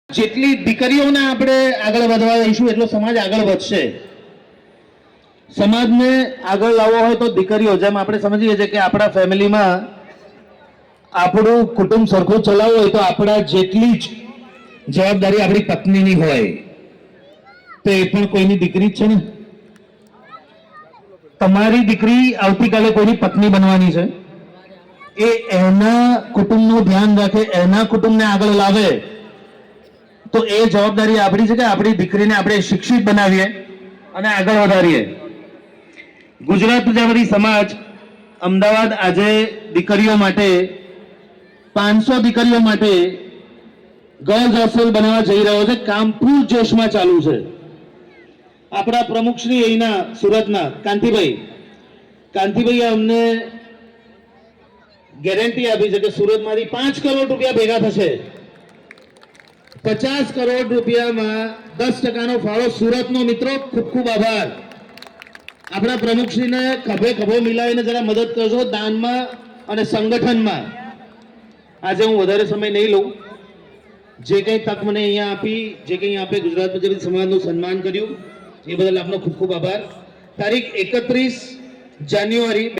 જેટલી દીકરીઓને આપણે આગળ વધવા દઈશું એટલો સમાજ આગળ વધશે. સમાજને આગળ લાવવો હોય તો દીકરીઓ, જેમ આપણે સમજીએ છીએ કે આપણા ફેમિલીમાં આપણું કુટુંબ સરખું ચલાવવું હોય તો આપણા જેટલી જ જવાબદારી આપણી પત્નીની હોય તો એ પણ કોઈની દીકરી જ છે ને. તમારી દીકરી આવતીકાલે કોઈની પત્ની બનવાની છે. એ એના કુટુંબનું ધ્યાન રાખે, એના કુટુંબને આગળ લાવે, તો એ જવાબદારી આપણી છે કે આપણી દીકરીને આપણે શિક્ષિત બનાવીએ અને આગળ વધારીએ. ગુજરાત પ્રજાપતિ સમાજ અમદાવાદ આજે દીકરીઓ માટે 500 દીકરીઓ માટે ગર્લ્સ હોસ્ટેલ બનાવવા જઈ રહ્યો છે. કામ ફૂલ જોશમાં ચાલુ છે. આપણા પ્રમુખશ્રી અહીંના સુરતના કાંતિભાઈએ અમને ગેરંટી આપી છે કે સુરતમાંથી 5 કરોડ રૂપિયા ભેગા થશે. 50 કરોડ રૂપિયામાં 10% ફાળો સુરતનો. મિત્રો, ખૂબ ખૂબ આભાર. આપણા પ્રમુખશ્રીને ખભે ખભો મિલાવીને જરા મદદ કરજો દાનમાં અને સંગઠનમાં. આજે હું વધારે સમય નહીં લઉં. જે કંઈ તક મને અહીંયા આપી, જે કંઈ આપે ગુજરાત પ્રજાપતિ સમાજનું સન્માન કર્યું, એ બદલ આપનો ખૂબ ખૂબ આભાર. તારીખ 31 જાન્યુઆરી